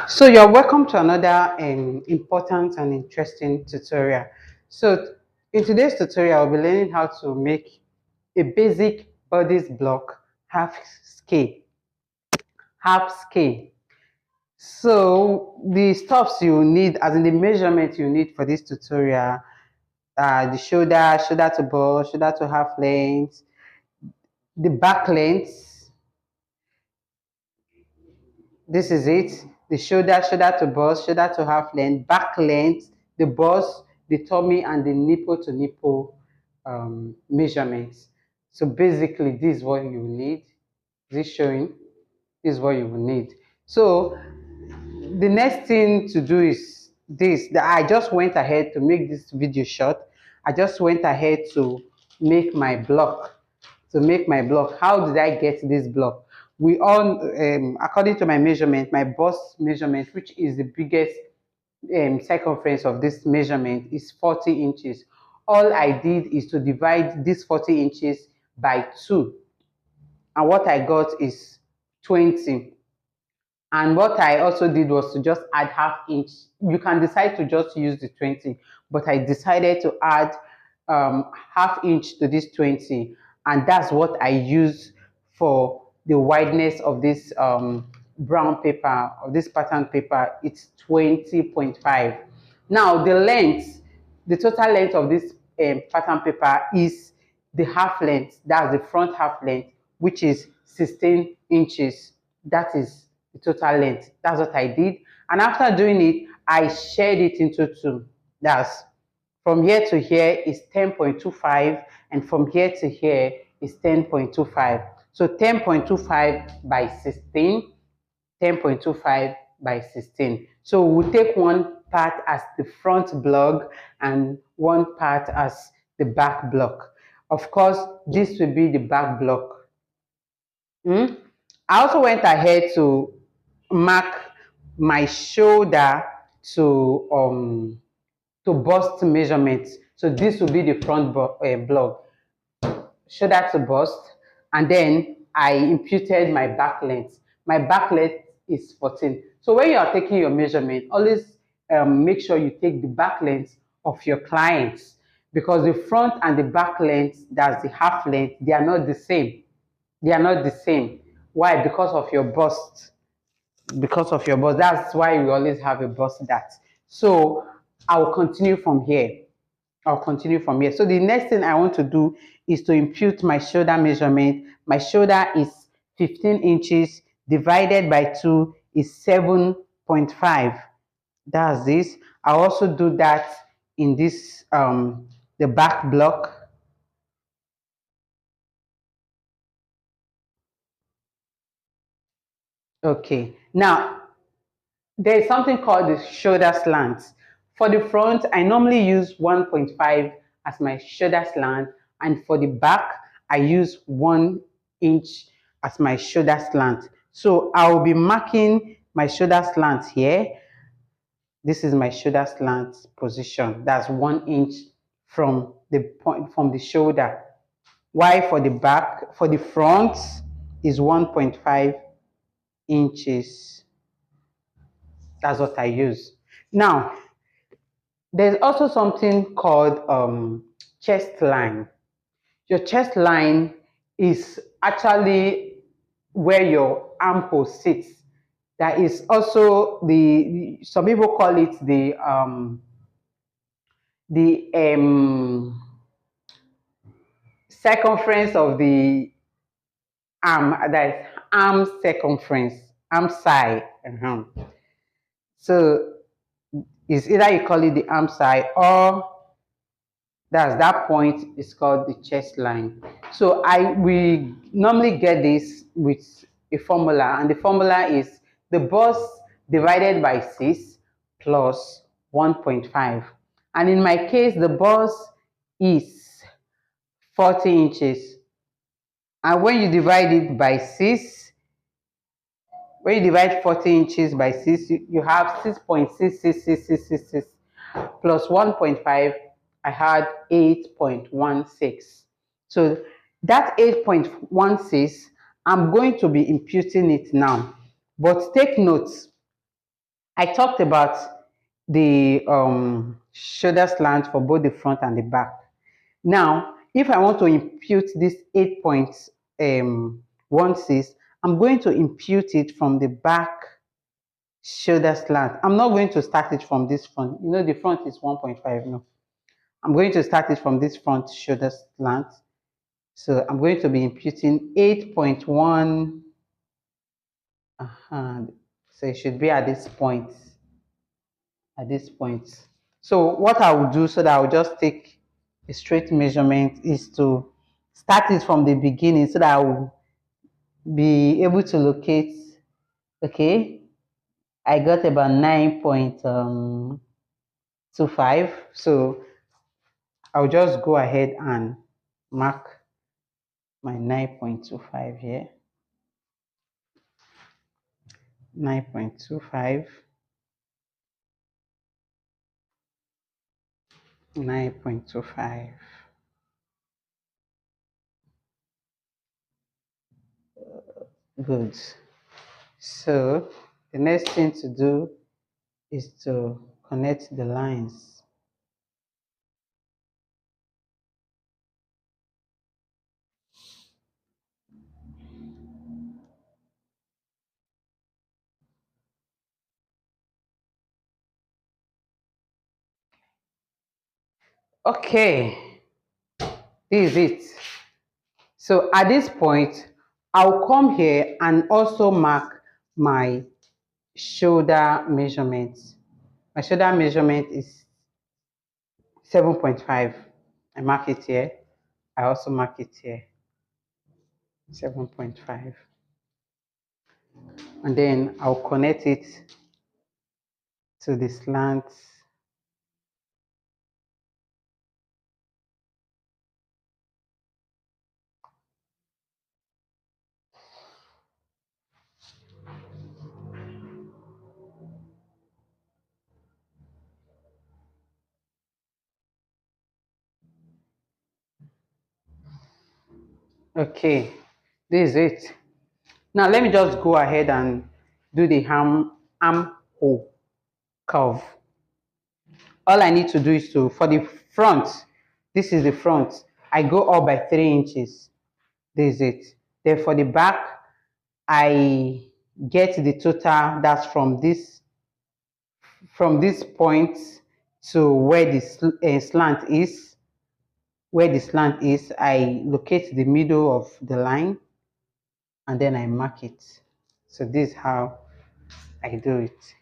So you're welcome to another important and interesting tutorial. So in today's tutorial, we'll be learning how to make a basic bodice block half scale. Half scale. So the stuffs you need, as in the measurement you need for this tutorial, the shoulder to bust, shoulder to half length, the back length. This is it. The shoulder to bust, shoulder to half length, back length, the bust, the tummy, and the nipple to nipple measurements. So basically, this is what you need. This showing. This is what you will need. So the next thing to do is this. That I just went ahead to make this video short. I just went ahead to make my block. How did I get this block? We all, according to my measurement, my bust measurement, which is the biggest circumference of this measurement, is 40 inches. All I did is to divide this 40 inches by 2, and what I got is 20. And what I also did was to just add half inch. You can decide to just use the 20, but I decided to add half inch to this 20. And that's what I use for the wideness of this brown paper, of this pattern paper. It's 20.5. Now the total length of this pattern paper is the half length. That's the front half length, which is 16 inches. That is the total length. That's what I did. And after doing it, I shared it into two. That's from here to here is 10.25, and from here to here is 10.25. So 10.25 by 16, 10.25 by 16. So we'll take one part as the front block and one part as the back block. Of course, this will be the back block. I also went ahead to mark my shoulder to bust measurement. So this will be the front block, shoulder to bust, and then I imputed my back length. My back length is 14. So when you are taking your measurement, always make sure you take the back length of your clients, because the front and the back length, that's the half length, they are not the same. They are not the same. Why? Because of your bust. Because of your bust. That's why we always have a bust dart. So I will continue from here. I'll continue from here. So the next thing I want to do is to impute my shoulder measurement. My shoulder is 15 inches divided by 2 is 7.5. That's this. I'll also do that in this the back block. Okay. Now there is something called the shoulder slant. For the front, I normally use 1.5 as my shoulder slant, and for the back, I use 1 inch as my shoulder slant. So I will be marking my shoulder slant here. This is my shoulder slant position. That's 1 inch from the point from the shoulder. While for the back, for the front is 1.5 inches. That's what I use. Now, there's also something called chest line. Your chest line is actually where your armhole sits. That is also some people call it the circumference of the arm. That is arm circumference, arm side. So it's either you call it the arm side, or that point is called the chest line. So we normally get this with a formula, and the formula is the bust divided by 6 plus 1.5. And in my case, the bust is 40 inches. And when you divide it by 6, when you divide 40 inches by 6, you have 6.66666 plus 1.5. I had 8.16. So that 8.16, I'm going to be imputing it now. But take note, I talked about the shoulder slant for both the front and the back. Now, if I want to impute this 8.16, I'm going to impute it from the back shoulder slant. I'm not going to start it from this front. You know, the front is 1.5. No, I'm going to start it from this front shoulder slant. So I'm going to be imputing 8.1. So it should be at this point. At this point. So what I will do so that I will just take a straight measurement is to start it from the beginning so that I will be able to locate. Okay, I got about 9.25. So I'll just go ahead and mark my 9.25 here. 9.25. 9.25. Good. So the next thing to do is to connect the lines. Okay, this is it. So at this point, I'll come here and also mark my shoulder measurement. My shoulder measurement is 7.5. I mark it here. I also mark it here. 7.5. And then I'll connect it to the slant. Okay, this is it. Now let me just go ahead and do the armhole curve. All I need to do is to, for the front, this is the front, I go up by 3 inches. This is it. Then for the back, I get the total that's from this point to where the slant is. Where the slant is, I locate the middle of the line and then I mark it. So this is how I do it.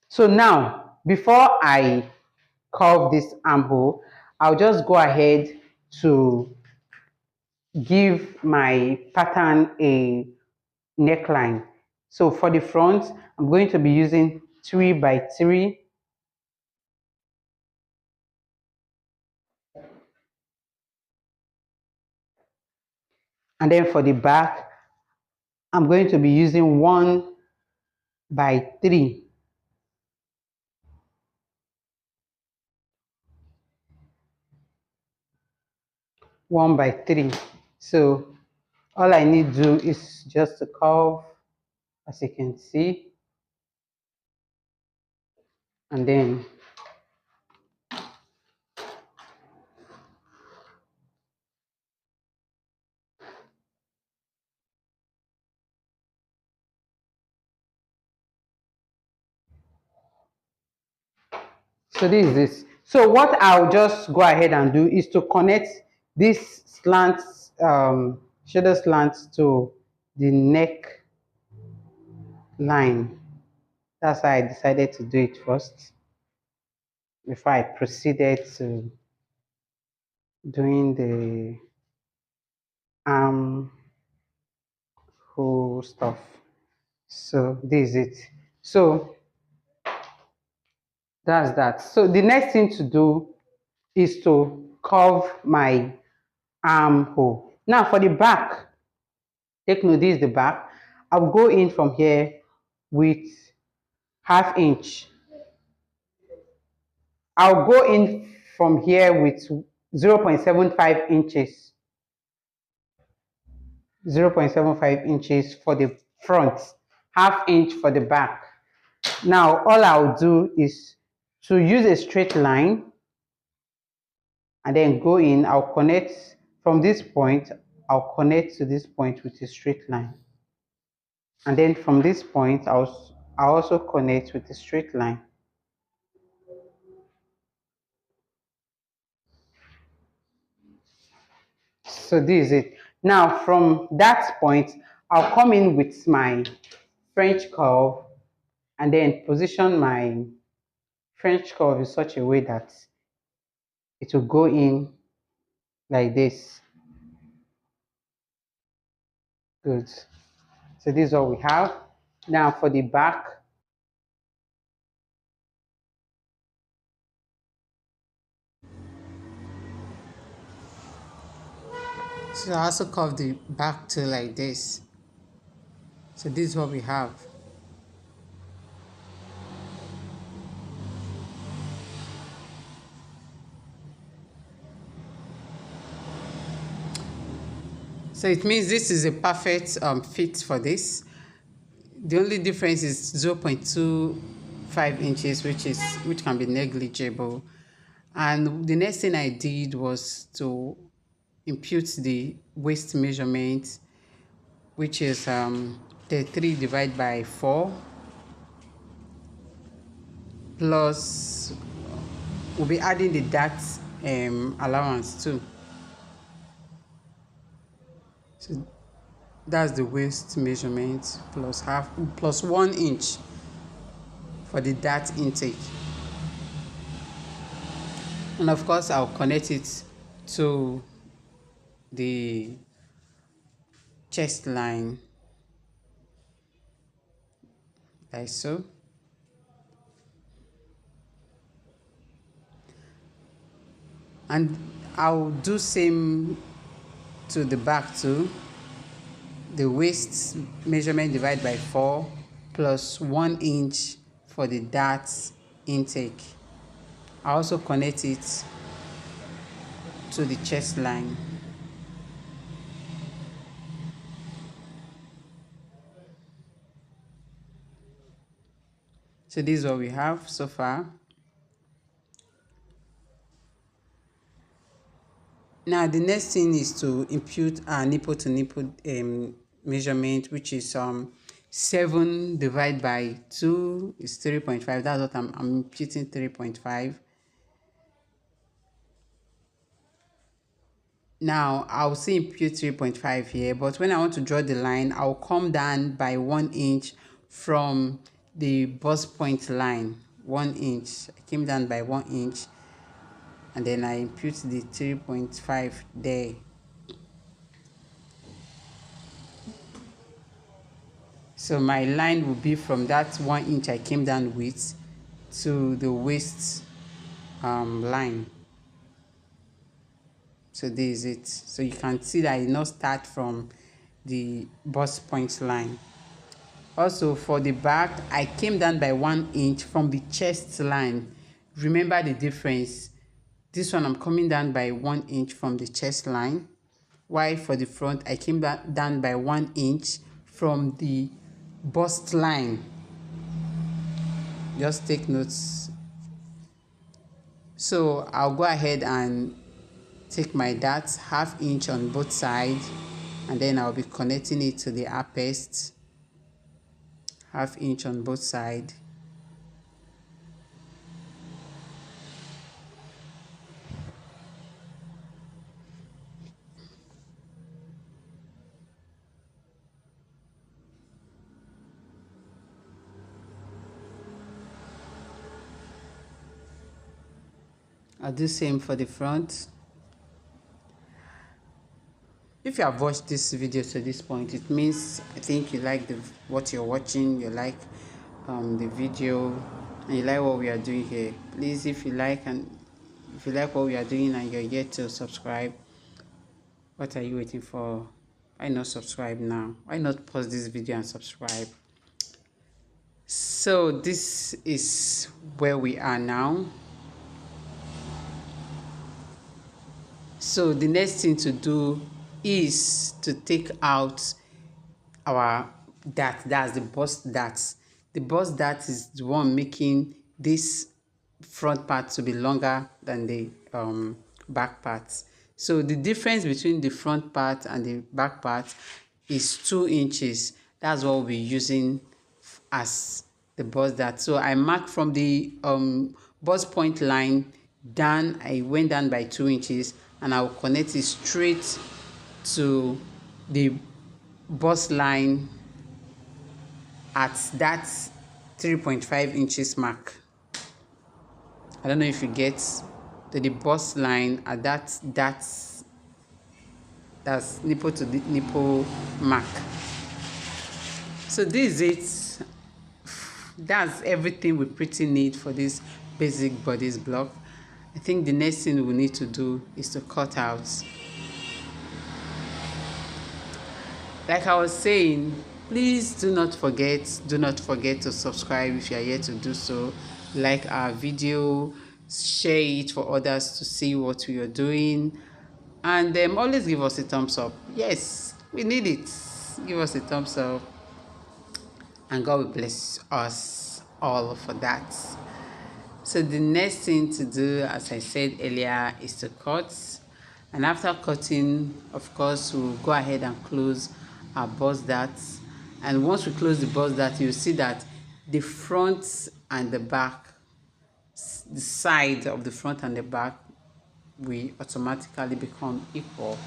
So now, before I curve this armhole, I'll just go ahead to give my pattern a neckline. So for the front, I'm going to be using 3 by 3. And then for the back, I'm going to be using 1 by 3. One by 3. So all I need to do is just to curve, as you can see, and then so this is this. So what I'll just go ahead and do is to connect this slant, shoulder slant to the neck line. That's why I decided to do it first before I proceeded to doing the armhole stuff. So this is it. So that's that. So the next thing to do is to curve my armhole. Now for the back, take note, this is the back. I'll go in from here with 1/2 inch. I'll go in from here with 0.75 inches. 0.75 inches for the front. ½ inch for the back. Now all I'll do is to use a straight line and then go in. I'll connect from this point, I'll connect to this point with a straight line, and then from this point I'll also connect with a straight line. So this is it. Now from that point I'll come in with my French curve and then position my French curve in such a way that it will go in like this. Good. So this is what we have. Now for the back, so I also curve the back to like this. So this is what we have. So it means this is a perfect fit for this. The only difference is 0.25 inches, which can be negligible. And the next thing I did was to impute the waist measurement, which is 33 divided by 4 plus we'll be adding the dart allowance too. So that's the waist measurement plus 1 inch for the dart intake. And of course I'll connect it to the chest line like so. And I'll do same to the back too. The waist measurement divided by 4 plus 1 inch for the dart intake. I also connect it to the chest line. So this is what we have so far. Now the next thing is to impute our nipple to nipple measurement, which is 7 divided by 2 is 3.5. That's what I'm imputing, 3.5. Now I'll say impute 3.5 here, but when I want to draw the line, I'll come down by 1 inch from the bust point line. 1 inch. I came down by 1 inch and then I impute the 3.5 there. So my line will be from that 1 inch I came down with to the waist line. So this is it. So you can see that I did not start from the bust point line. Also for the back, I came down by 1 inch from the chest line. Remember the difference. This one I'm coming down by 1 inch from the chest line, while for the front I came down by 1 inch from the bust line. Just take notes. So I'll go ahead and take my dart, ½ inch on both sides, and then I'll be connecting it to the apex, ½ inch on both sides. I'll do same for the front. If you have watched this video to this point, it means I think you like what you're watching, you like the video, and you like what we are doing here. Please, if you like what we are doing and you're yet to subscribe, what are you waiting for? Why not subscribe now? Why not pause this video and subscribe? So this is where we are now. So the next thing to do is to take out our dart. That's the bust dart. The bust dart is the one making this front part to be longer than the back part. So the difference between the front part and the back part is 2 inches. That's what we'll be using as the bust dart. So I marked from the bust point line down. I went down by 2 inches, and I'll connect it straight to the bust line at that 3.5 inches mark. I don't know if you get to the bust line at that's nipple to the nipple mark. So this is it. That's everything we pretty need for this basic bodice block. I think the next thing we need to do is to cut out. Like I was saying, please do not forget to subscribe if you are yet to do so. Like our video, share it for others to see what we are doing, and always give us a thumbs up. Yes, we need it. Give us a thumbs up, and God will bless us all for that. So the next thing to do, as I said earlier, is to cut. And after cutting, of course, we'll go ahead and close our bust dart. And once we close the bust dart, you'll see that the front and the back, the side of the front and the back, will automatically become equal.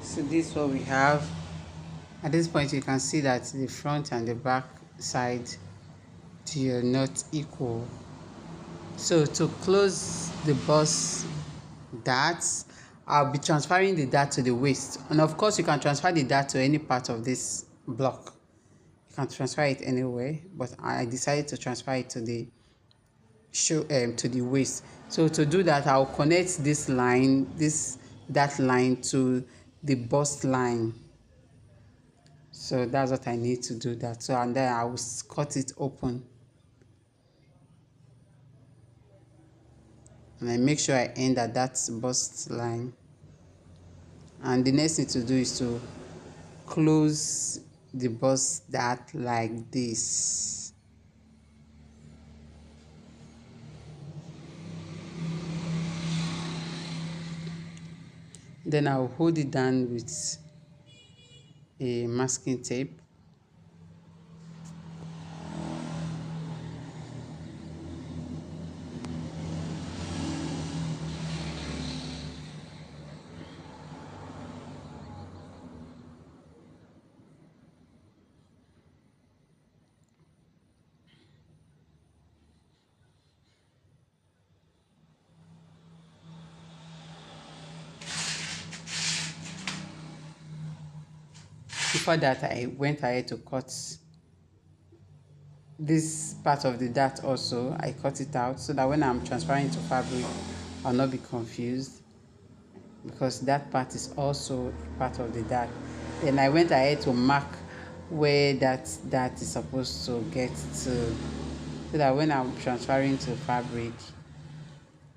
So this is what we have. At this point, you can see that the front and the back side, they are not equal. So to close the bust darts, I'll be transferring the dart to the waist. And of course, you can transfer the dart to any part of this block. You can transfer it anywhere, but I decided to transfer it to the waist. So to do that, I'll connect this line, that line to the bust line. So that's what I need to do that. So, and then I will cut it open, and I make sure I end at that bust line. And the next thing to do is to close the bust dart like this. Then I'll hold it down with a masking tape. Before that, I went ahead to cut this part of the dart also. I cut it out so that when I'm transferring to fabric, I'll not be confused, because that part is also part of the dart. Then I went ahead to mark where that is supposed to get to, so that when I'm transferring to fabric,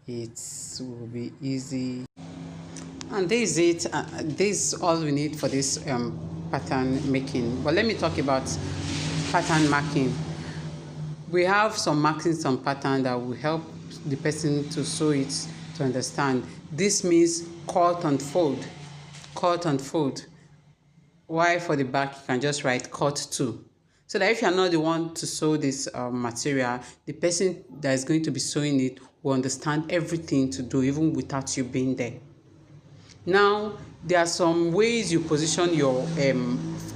it will be easy. And this is it. This is all we need for this pattern making. But let me talk about pattern marking. We have some markings, some pattern that will help the person to sew it, to understand. This means cut and fold. Cut and fold. Why for the back you can just write cut two. So that if you are not the one to sew this material, the person that is going to be sewing it will understand everything to do even without you being there. Now, there are some ways you position your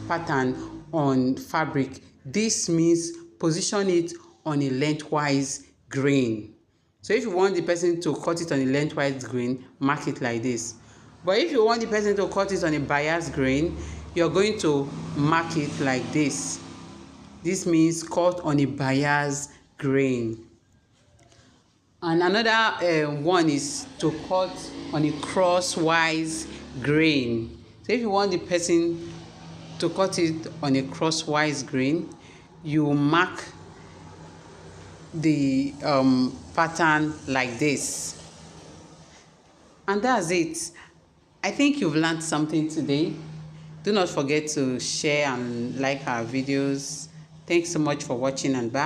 pattern on fabric. This means position it on a lengthwise grain. So if you want the person to cut it on a lengthwise grain, mark it like this. But if you want the person to cut it on a bias grain, you're going to mark it like this. This means cut on a bias grain. And another one is to cut on a crosswise grain. So if you want the person to cut it on a crosswise grain, you mark the pattern like this. And that's it. I think you've learned something today. Do not forget to share and like our videos. Thanks so much for watching, and bye.